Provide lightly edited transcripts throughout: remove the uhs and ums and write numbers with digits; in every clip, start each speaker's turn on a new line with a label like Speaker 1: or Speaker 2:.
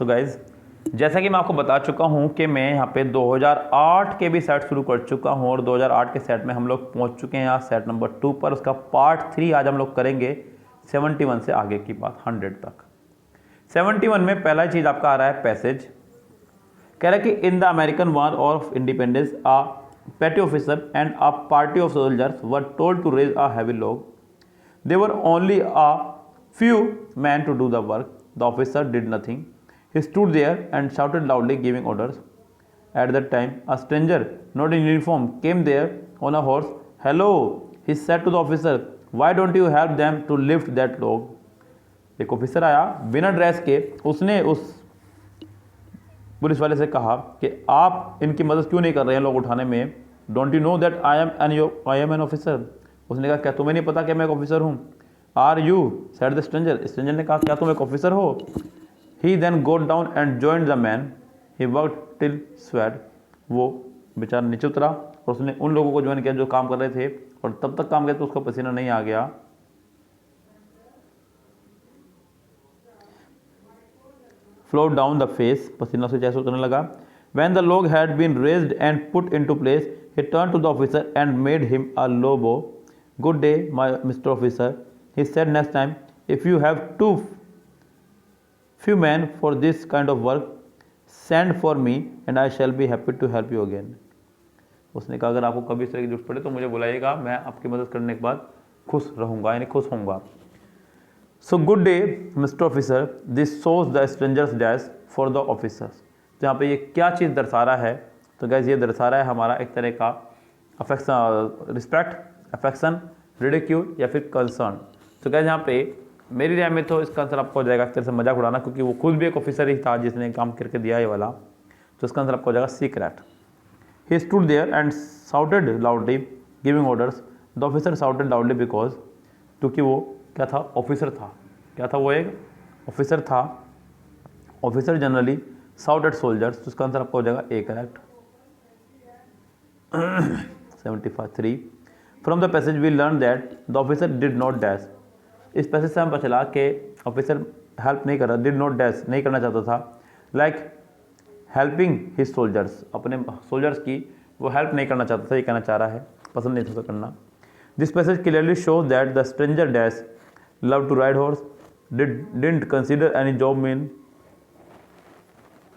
Speaker 1: So guys, जैसा कि मैं आपको बता चुका हूं कि मैं यहाँ पे 2008 के भी सेट शुरू कर चुका हूं और 2008 के सेट में हम लोग पहुंच चुके हैं यहाँ सेट नंबर 2 पर। उसका पार्ट 3 आज हम लोग करेंगे 71 से आगे की बात 100 तक। 71 में पहला चीज़ आपका आ रहा है पैसेज। कह रहा है कि in the American war of independence a petty officer and a party of soldiers were told to raise a heavy log. There were only a few men to do the work. The officer did nothing. He stood there and shouted loudly, giving orders. At that time, a stranger, not in uniform, came there on a horse. Hello, he said to the officer, why don't you help them to lift that log? एक officer आया बिना dress के, उसने उस police वाले से कहा कि आप इनकी मदद क्यों नहीं कर रहे हैं लोग उठाने में। Don't you know that I am an officer. उसने कहा क्या तुम्हें नहीं पता कि मैं एक ऑफिसर हूँ। Are you said the stranger. Stranger ने कहा क्या तुम एक ऑफिसर हो। He then got down and joined the man. He work till sweat. वो बेचारा नीचे उतरा और उसने उन लोगों को ज्वाइन किया जो काम कर रहे थे, और तब तक काम किया तो उसका पसीना नहीं आ गया। flowed down the face, पसीना से जैसे उतरने लगा। When the log had been raised and put into place, he turned to the officer and made him a low bow. Good day, Mr. Officer, he said next time, if you have few men for this kind of work, send for me and I shall be happy to help you again. उसने कहा अगर आपको कभी इस तरह की जरूरत पड़े तो मुझे बुलाइएगा, मैं आपकी मदद करने के बाद खुश रहूँगा, यानी खुश होऊंगा। So good day, Mr. Officer. This shows the stranger's dash for the officers. तो यहाँ पे ये क्या चीज़ दर्शा रहा है? तो गैस ये दर्शा रहा है हमारा एक तरह का अफेक्शन, रिस्पेक्ट, अफेक्शन, रिडिक्यूल या फिर कंसर्न। तो गैस यहाँ पे मेरी राय में तो इसका आंसर आपको हो जाएगा एक तरह से मजाक उड़ाना, क्योंकि वो खुद भी एक ऑफिसर ही था जिसने काम करके दिया ये वाला। तो इसका आंसर आपको हो जाएगा secret. He stood there and shouted loudly, giving orders. The officer shouted loudly because क्योंकि वो क्या था, ऑफिसर था। क्या था वो, एक ऑफिसर था। Officer generally shout at soldiers. तो इसका आंसर आपका हो जाएगा A correct. 73 from the passage we learn that the officer did not dash. इस पैसेज से हमें पता चला कि ऑफिसर हेल्प नहीं कर रहा, डिड नॉट डैश नहीं करना चाहता था, लाइक हेल्पिंग हिज सोल्जर्स, अपने सोल्जर्स की वो हेल्प नहीं करना चाहता था, ये कहना चाह रहा है, पसंद नहीं था करना। This passage clearly shows that the stranger dash love to ride horse, didn't consider any job mean,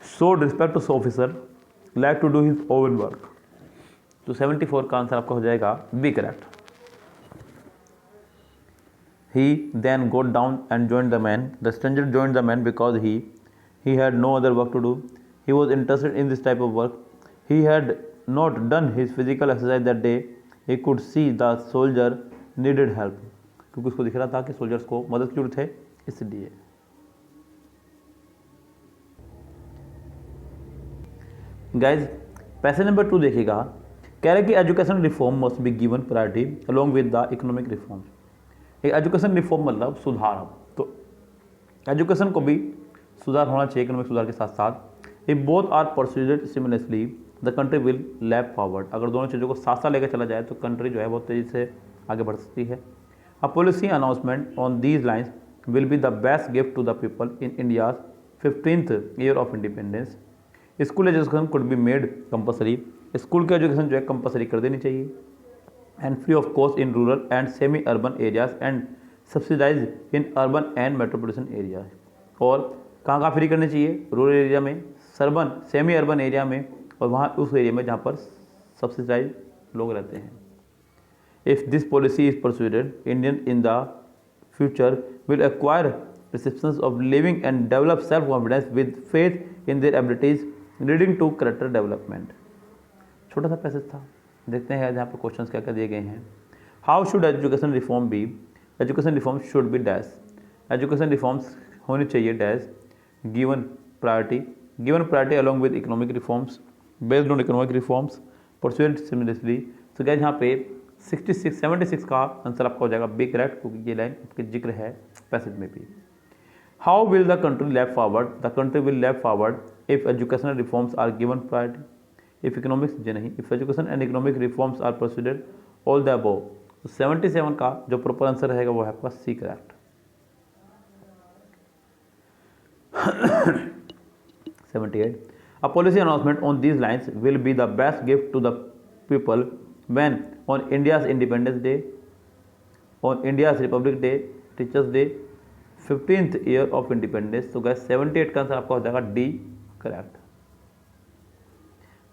Speaker 1: showed respect to officer, like to do his own work. तो 74 का आंसर आपका हो जाएगा B correct. He then got down and joined the man. The stranger joined the man because he had no other work to do. He was interested in this type of work. He had not done his physical exercise that day. He could see the soldier needed help. क्योंकि उसको दिख रहा था कि soldiers को मदद की जरूरत है, इसलिए। गाइज पैसेज नंबर 2 देखिएगा। कह रहे कि education reform must be given priority along with the economic reform. एक एजुकेशन रिफॉर्म मतलब सुधार। तो एजुकेशन को भी सुधार होना चाहिए इकोनॉमिक सुधार के साथ साथ। If both are pursued similarly the country will leap forward. अगर दोनों चीज़ों को साथ साथ लेकर चला जाए तो कंट्री जो है बहुत तेज़ी से आगे बढ़ सकती है। A policy announcement on these lines will be the best gift to the people in India's 15th year of independence. School education could be made compulsory. School की एजुकेशन जो है कंपलसरी कर देनी चाहिए। And free of cost in rural and semi urban areas and subsidise in urban and metropolitan areas. और कहाँ कहाँ free करनी चाहिए, रूरल एरिया में, सर्बन सेमी अर्बन एरिया में, और वहाँ उस एरिया में जहाँ पर सब्सिडाइज लोग रहते हैं। If this policy is pursued, Indians in the future will acquire perceptions of living and develop self-confidence with faith in their abilities, leading to character development. छोटा सा पैसेज था, देखते हैं यहाँ पर क्वेश्चंस क्या क्या दिए गए हैं। How should education reform be? Education reforms should be dash. Education reforms होनी चाहिए dash. Given priority along with economic reforms, based on economic reforms, pursued simultaneously. तो क्या यहाँ पे 76 का आंसर आपका हो जाएगा बी करेक्ट, क्योंकि ये लाइन आपके जिक्र है पैसेज में भी। How will the country leap forward? The country will leap forward if educational reforms are given priority. If economics जो नहीं, if education and economic reforms are proceeded all the above. तो 77 का जो प्रॉपर आंसर रहेगा वो है आपका C correct. 78. A policy announcement on these lines will be the best gift to the people when on India's Independence Day, on India's Republic Day, Teachers Day, 15th year of independence. तो gas 78 का answer आपका हो जाएगा D correct.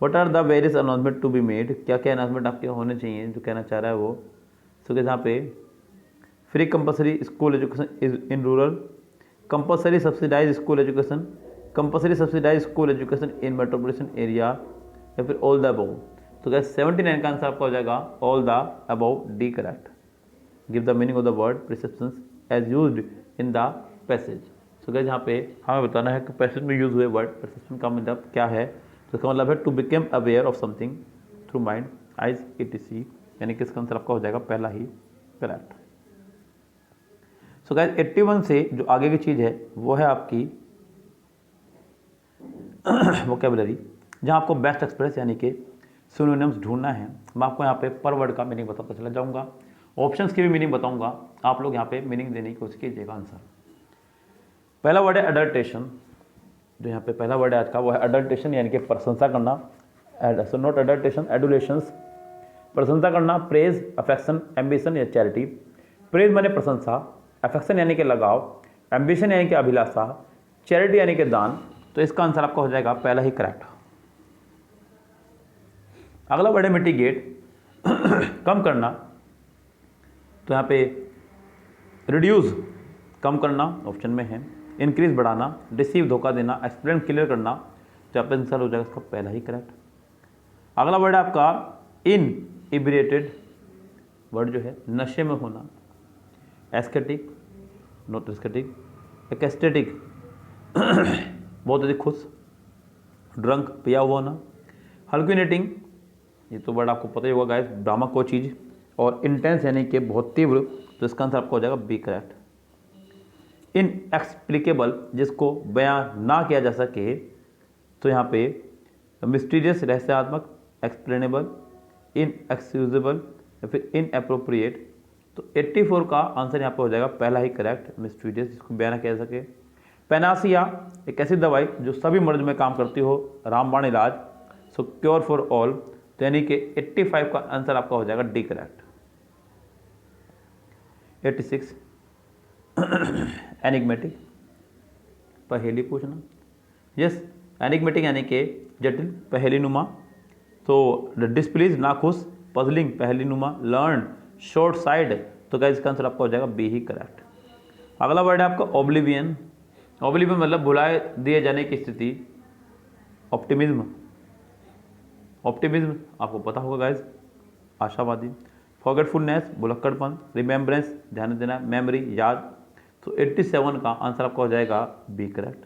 Speaker 1: What are the various announcement to be made? क्या क्या announcement आपके होने चाहिए जो कहना चाह रहा है वो. सो यहाँ पे free compulsory school education in rural, compulsory subsidized school education, compulsory subsidized school education in metropolitan area, या फिर ऑल द अबव. तो गैस 79 का आंसर आपका हो जाएगा all the above, D correct. Give the meaning of the word perceptions as used in the passage. So guys यहाँ पे हमें बताना है कि पैसेज में यूज हुए वर्ड परसेप्शन का मतलब क्या है. तो इसका मतलब है to become aware of something through mind, eyes, etc. यानी कि इसका आंसर आपका हो जाएगा पहला ही करेक्ट. सो गाइस 81 से जो आगे की चीज़ है वो है आपकी वोकेबलरी, जहाँ आपको बेस्ट एक्सप्रेस यानी कि सिनोनिम्स ढूंढना है. मैं आपको यहाँ पे पर वर्ड का मीनिंग बताता चला जाऊँगा, ऑप्शंस की भी मीनिंग बताऊँगा, आप लोग यहाँ पे मीनिंग देने की कोशिश कीजिएगा. आंसर पहला वर्ड है अडल्ट्रेशन. जो यहाँ पे पहला वर्ड है आज का वो है अडल्ट्रेशन यानी कि प्रशंसा करना. सो नॉट अडल्ट्रेशन, एडुलेशंस, प्रशंसा करना. प्रेज, अफेक्शन, एम्बिशन या चैरिटी. प्रेज माने प्रशंसा, अफेक्शन यानी कि लगाव, एम्बिशन यानी कि अभिलाषा, चैरिटी यानी कि दान. तो इसका आंसर आपका हो जाएगा पहला ही करेक्ट. अगला वर्ड है मिटिगेट, कम करना. तो यहाँ पे रिड्यूस कम करना ऑप्शन में है, इंक्रीज बढ़ाना, डिसीव धोखा देना, एक्सप्लेन क्लियर करना. तो यहाँ पे आंसर हो जाएगा इसका पहला ही करेक्ट. अगला वर्ड है आपका इनइब्रिएटेड. वर्ड जो है नशे में होना. एस्थेटिक, नॉट एस्थेटिक, एक्सटेटिक बहुत अधिक खुश. ड्रंक, पिया हुआ होना. हल्क्यूनेटिंग, ये तो वर्ड आपको पता ही होगा गाइस, भ्रामक को चीज़. और इंटेंस यानी कि बहुत तीव्र. तो इसका आंसर आपको हो जाएगा बी करेक्ट. इनएक्सप्लिकेबल, जिसको बयां ना किया जा सके. तो यहाँ पे मिस्टीरियस, रहस्यात्मक. एक्सप्लेनेबल, इनएक्सक्यूजेबल या फिर इनअप्रोप्रिएट. तो 84 का आंसर यहाँ पे हो जाएगा पहला ही करेक्ट, मिस्टीरियस, जिसको बयान ना किया जा सके. पेनासिया, एक ऐसी दवाई जो सभी मर्ज में काम करती हो, रामबाण इलाज. सो क्योर फॉर ऑल. तो यानी कि 85 का आंसर आपका हो जाएगा डी करेक्ट. 86 एनिग्मेटिक, पहेली पूछना. यस, एनिग्मेटिक यानी कि जटिल, पहेली नुमा. तो डिस्प्लीज, नाखुश. पजलिंग, पहेली नुमा. Learn, short side. तो क्या इसका आंसर आपका हो जाएगा बी ही करेक्ट. अगला वर्ड है आपका ओब्लिवियन. ओब्लिवियन मतलब भुलाए दिए जाने की स्थिति. ऑप्टिमिज्म, ऑप्टिमिज्म आपको पता होगा गाइज, आशावादी. फॉरगेटफुलनेस, भुलक्कड़पन. रिमेम्बरेंस, ध्यान देना. मेमोरी, याद. तो 87 का आंसर आपका हो जाएगा बी करेक्ट.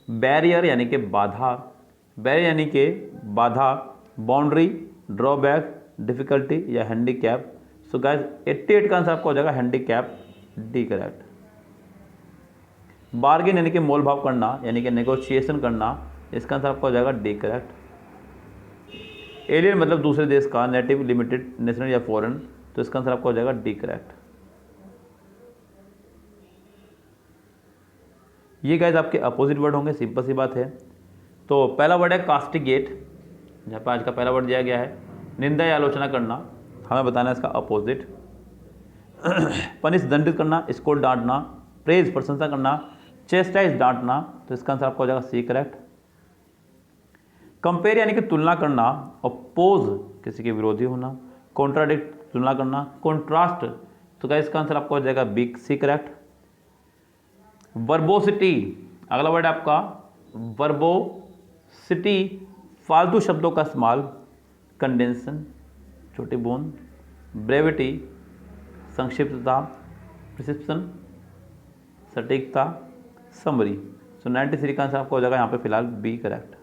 Speaker 1: बैरियर यानी कि बाधा. बैरियर यानी कि बाधा. बाउंड्री, ड्रॉबैक, डिफिकल्टी या हैंडीकैप. सो गाइस 88 का आंसर आपका हो जाएगा हैंडीकैप, डी करेक्ट. बार्गेन यानी कि मोल भाव करना यानी कि नेगोशिएशन करना. इसका आंसर आपका हो जाएगा डी करेक्ट. एलियन मतलब दूसरे देश का. नेटिव, लिमिटेड, नेशनल या फॉरेन. तो इसका आंसर आपका हो जाएगा डी करेक्ट. ये गाइस आपके अपोजिट वर्ड होंगे, सिंपल सी बात है. तो पहला वर्ड है कास्टिगेट, जहाँ पर आज का पहला वर्ड दिया गया है. निंदा या आलोचना करना, हमें बताना है इसका अपोजिट. पनिश, दंडित करना. स्कोर, डांटना. प्रेज, प्रशंसा करना. चेस्टाइज, डांटना. तो इसका आंसर आपका हो जाएगा सी करेक्ट. कंपेयर यानी कि तुलना करना. अपोज, किसी के विरोधी होना. कॉन्ट्राडिक्ट, तुलना करना. कॉन्ट्रास्ट. तो क्या इसका आंसर आपका हो जाएगा बी, सी करेक्ट. वर्बोसिटी, अगला वर्ड आपका वर्बोसिटी, फालतू शब्दों का इस्तेमाल. कंडेंसन, छोटी बूंद. ब्रेविटी, संक्षिप्तता. प्रिसिप्शन, सटीकता. समरी. सो 93 का आंसर आपका हो जाएगा यहाँ पे फिलहाल बी करेक्ट.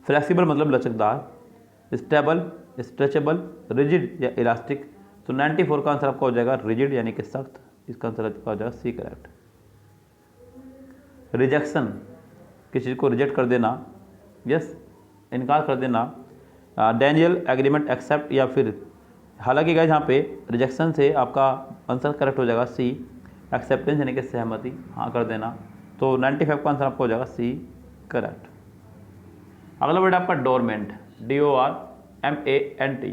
Speaker 1: फ्लेक्सिबल मतलब लचकदार. स्टेबल, स्ट्रेचेबल, रिजिड या इलास्टिक. तो 94 का आंसर आपका हो जाएगा रिजिड यानी कि सख्त. इसका आंसर आपका हो जाएगा सी करेक्ट. रिजेक्शन, किसी चीज़ को रिजेक्ट कर देना. यस, इनकार कर देना. डैनियल, एग्रीमेंट, एक्सेप्ट या फिर. हालांकि गाइस यहाँ पे रिजेक्शन से आपका आंसर करेक्ट हो जाएगा सी. एक्सेप्टेंस यानी कि सहमति, हाँ कर देना. तो 95 का आंसर आपका हो जाएगा सी करेक्ट। अगला वर्ड आपका डोरमेंट, DORMANT।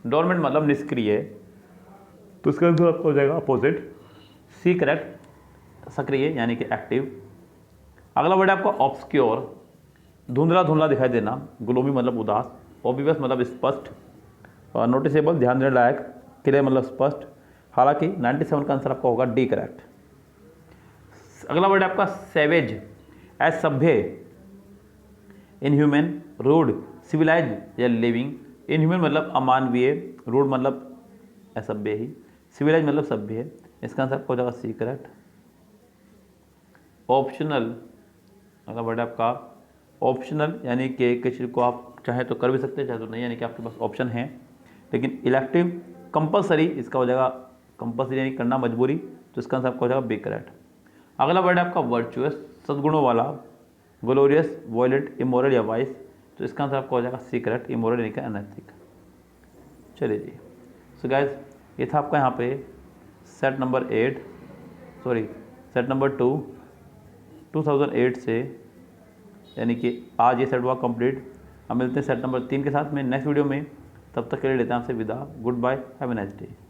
Speaker 1: डोरमेंट मतलब निष्क्रिय, तो इसका आंसर आपका हो जाएगा अपोजिट, सी करेक्ट, सक्रिय यानी कि एक्टिव। अगला वर्ड आपका ऑब्सक्योर, धुंधला धुंधला दिखाई देना, ग्लोमी मतलब उदास, ऑब्वियस मतलब स्पष्ट, और नोटिसेबल ध्यान देने लायक, क्लियर मतलब स्पष्ट। हालांकि 97 का आंसर आपका होगा डी करेक्ट। अगला वर्ड आपका सेवेज, असभ्य, इनह्यूमन, रूड, सिविलाइज या लिविंग। इनह्यूमन मतलब अमानवीय, रूड मतलब असभ्य ही, सिविलाइज मतलब सभ्य है। इसका आंसर आपको हो जाएगा सी करेक्ट। ऑप्शनल, अगला वर्ड आपका ऑप्शनल यानी कि किसी को आप चाहे तो कर भी सकते हैं चाहे तो नहीं, यानी कि आपके पास ऑप्शन है। लेकिन इलेक्टिव, कंपलसरी, इसका हो जाएगा कंपलसरी यानी करना मजबूरी, तो इसका आंसर आपका हो जाएगा बी करेक्ट। अगला वर्ड आपका वर्चुअस, सद्गुणों वाला, ग्लोरियस, वॉयलेट, इमोरल या वाइस, तो इसका आंसर आपका हो जाएगा सी करेक्ट, इमोरल यानी कि अनैतिक। चलिए जी, सो गाइस ये था आपका यहाँ पे सेट नंबर 2 2008 से, यानी कि आज ये सेट हुआ कंप्लीट। अब मिलते हैं सेट नंबर 3 के साथ में नेक्स्ट वीडियो में। तब तक के लिए लेते हैं आपसे विदा। Good bye, have a nice day.